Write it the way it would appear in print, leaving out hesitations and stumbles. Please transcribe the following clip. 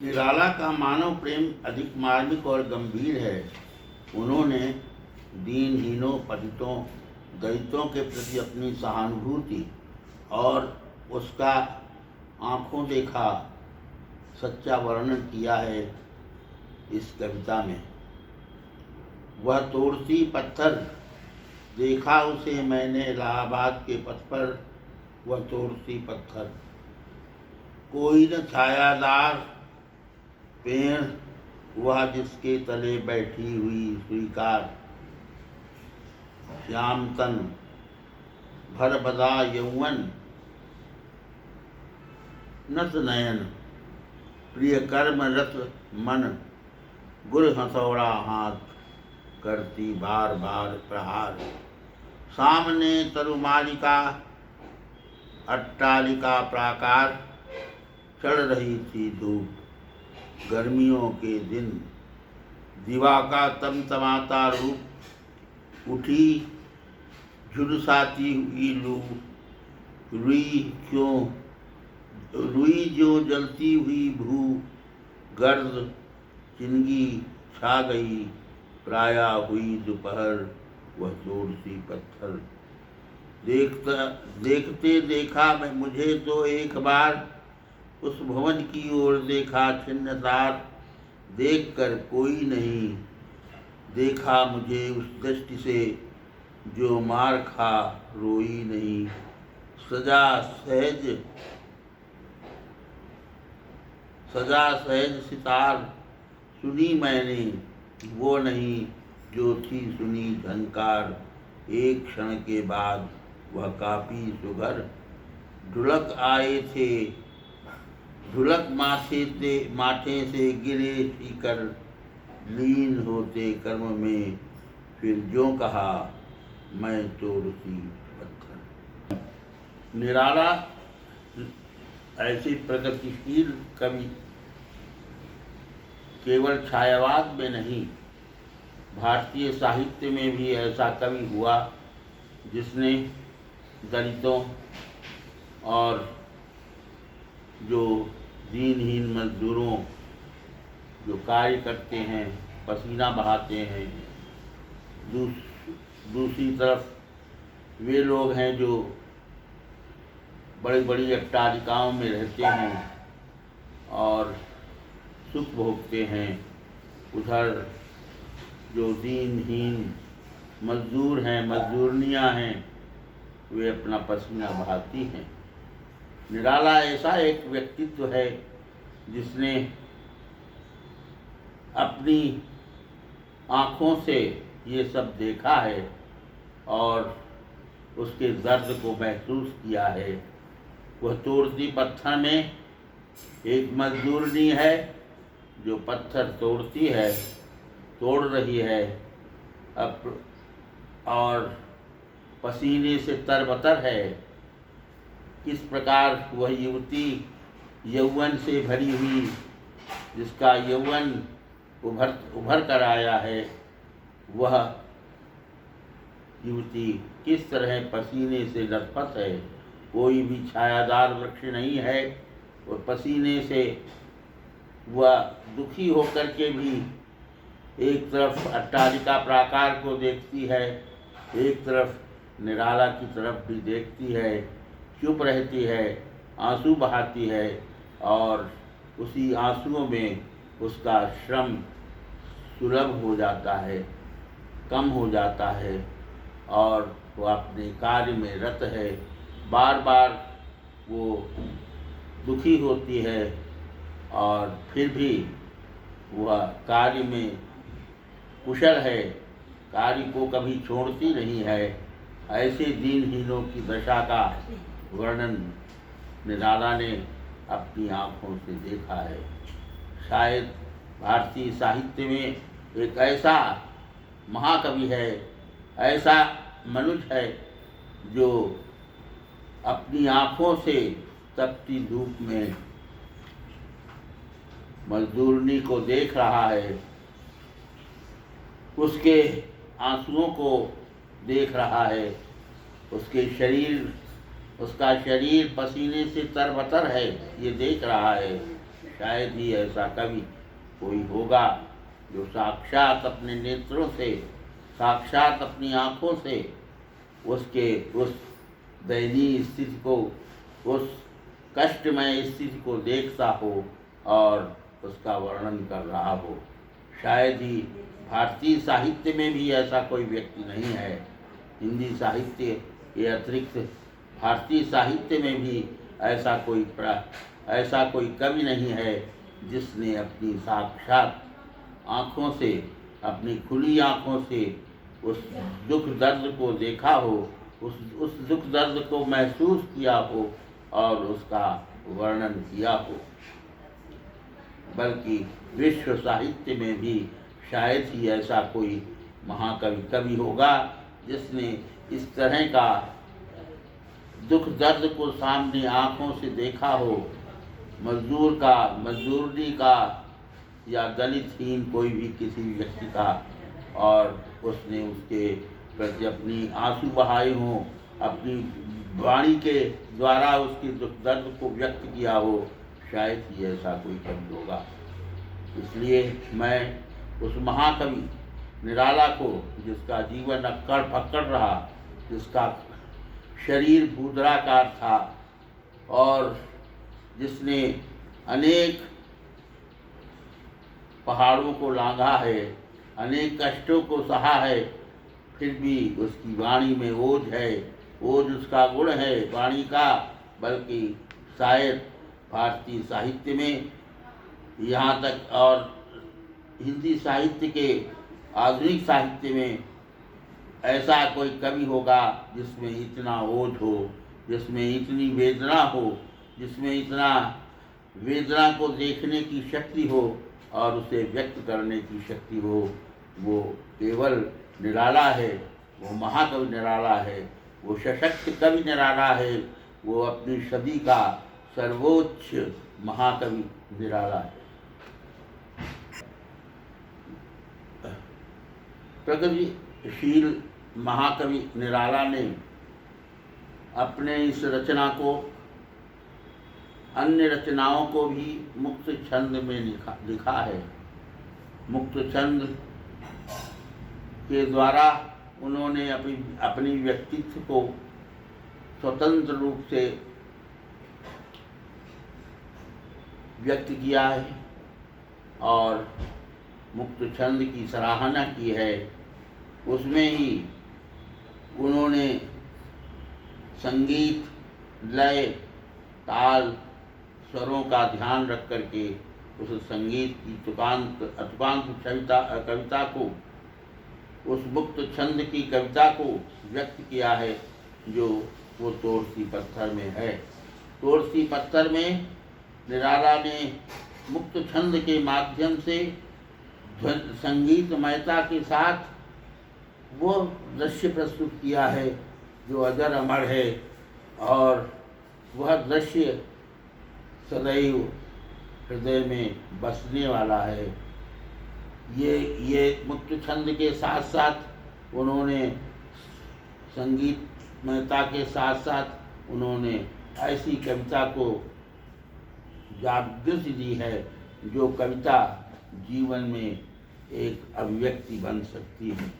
निराला का मानव प्रेम अधिक मार्मिक और गंभीर है। उन्होंने दीनहीनों, पतितों, दलितों के प्रति अपनी सहानुभूति और उसका आँखों देखा सच्चा वर्णन किया है इस कविता में। वह तोड़ती पत्थर, देखा उसे मैंने इलाहाबाद के पथ पर, वह तोड़ती पत्थर। कोई न छायादार पेड़ वह जिसके तले बैठी हुई स्वीकार। श्याम तन भर बदा यौवन, नत नयन प्रिय कर्म रत मन। गुर हथौड़ा हाथ करती बार बार प्रहार। सामने तरुमालिका अट्टालिका प्राकार, चढ़ रही थी धूप गर्मियों के दिन। दिवा का तमतमाता रूप, उठी झुलसाती हुई लू। रुई जो जलती हुई भू, गर्द चिंगी छा गई। प्राया हुई दोपहर, वह तोड़ती पत्थर। देखते देखा मैं मुझे तो एक बार, उस भवन की ओर देखा छिन्नतार। देख कर कोई नहीं देखा मुझे उस दृष्टि से, जो मार खा रोई नहीं। सजा सहज सितार सुनी मैंने, वो नहीं जो थी सुनी झनकार। एक क्षण के बाद वह काफी सुघर, ढुलक आए थे ढुलक माथे से गिरे सीकर। लीन होते कर्म में फिर जो कहा, मैं तोड़ती पत्थर। निराला ऐसे प्रगतिशील कवि केवल छायावाद में नहीं, भारतीय साहित्य में भी ऐसा कवि हुआ जिसने दलितों और जो दीनहीन मजदूरों, जो कार्य करते हैं, पसीना बहाते हैं, दूसरी तरफ वे लोग हैं जो बड़ी बड़ी अट्टालिकाओं में रहते हैं और सुख भोगते हैं, उधर जो दीनहीन मजदूर हैं, मजदूरनियाँ हैं, वे अपना पसीना बहाती हैं। निराला ऐसा एक व्यक्तित्व है जिसने अपनी आँखों से ये सब देखा है और उसके दर्द को महसूस किया है। वह तोड़ती पत्थर में एक मजदूरनी है जो पत्थर तोड़ रही है अब, और पसीने से तरबतर है। किस प्रकार वह युवती यौवन से भरी हुई, जिसका यौवन उभर कर आया है, वह युवती किस तरह पसीने से लथपथ है। कोई भी छायादार वृक्ष नहीं है और पसीने से वह दुखी होकर के भी एक तरफ अट्टालिका प्राकार को देखती है, एक तरफ निराला की तरफ भी देखती है, चुप रहती है, आंसू बहाती है और उसी आंसुओं में उसका श्रम सुलभ हो जाता है, कम हो जाता है और वह अपने कार्य में रत है। बार बार वो दुखी होती है और फिर भी वह कार्य में कुशल है, कार्य को कभी छोड़ती नहीं है। ऐसे दीनहीनों की दशा का वर्णन निराला ने अपनी आँखों से देखा है। शायद भारतीय साहित्य में एक ऐसा महाकवि है, ऐसा मनुष्य है जो अपनी आँखों से तपती धूप में मजदूरनी को देख रहा है, उसके आंसुओं को देख रहा है, उसका शरीर पसीने से तरबतर है, ये देख रहा है। शायद ही ऐसा कवि कोई होगा जो साक्षात अपने नेत्रों से, साक्षात अपनी आँखों से उसके उस दयनीय स्थिति को, उस कष्टमय स्थिति को देखता हो और उसका वर्णन कर रहा हो। शायद ही भारतीय साहित्य में भी ऐसा कोई व्यक्ति नहीं है। हिंदी साहित्य के अतिरिक्त भारतीय साहित्य में भी ऐसा कोई कवि नहीं है जिसने अपनी साक्षात आँखों से, अपनी खुली आँखों से उस दुख दर्द को देखा हो, उस दुख दर्द को महसूस किया हो और उसका वर्णन किया हो। बल्कि विश्व साहित्य में भी शायद ही ऐसा कोई महाकवि कवि होगा जिसने इस तरह का दुख दर्द को सामने आँखों से देखा हो। मजदूर का, मजदूरी का या दलितहीन कोई भी किसी व्यक्ति का, और उसने उसके प्रति अपनी आंसू बहाए हों, अपनी वाणी के द्वारा उसकी दुख दर्द को व्यक्त किया हो। शायद ही ऐसा कोई कवि होगा। इसलिए मैं उस महाकवि निराला को, जिसका जीवन अक्कड़ पकड़ रहा, जिसका शरीर भूद्राकार था और जिसने अनेक पहाड़ों को लांघा है, अनेक कष्टों को सहा है, फिर भी उसकी वाणी में ओज है, ओज उसका गुण है वाणी का। बल्कि शायद भारतीय साहित्य में, यहाँ तक और हिंदी साहित्य के आधुनिक साहित्य में ऐसा कोई कवि होगा जिसमें इतना ओज हो, जिसमें इतनी वेदना हो, जिसमें इतना वेदना को देखने की शक्ति हो और उसे व्यक्त करने की शक्ति हो। वो केवल निराला है, वो महाकवि निराला है, वो सशक्त कवि निराला है, वो अपनी सदी का सर्वोच्च महाकवि निराला है। प्रगतिशील महाकवि निराला ने अपने इस रचना को, अन्य रचनाओं को भी मुक्त छंद में लिखा है। मुक्त छंद के द्वारा उन्होंने अपनी व्यक्तित्व को स्वतंत्र रूप से व्यक्त किया है और मुक्त छंद की सराहना की है। उसमें ही उन्होंने संगीत, लय, ताल, स्वरों का ध्यान रख करके उस संगीत की अतुकांत कविता को, उस मुक्त छंद की कविता को व्यक्त किया है, जो वो तोड़सी पत्थर में है। तोड़सी पत्थर में निराला ने मुक्त छंद के माध्यम से संगीतमयता के साथ वो दृश्य प्रस्तुत किया है जो अजर अमर है, और वह दृश्य सदैव हृदय में बसने वाला है। ये मुक्त छंद के साथ साथ उन्होंने संगीतमयता के साथ साथ उन्होंने ऐसी कविता को जागृति दी है जो कविता जीवन में एक अभिव्यक्ति बन सकती है।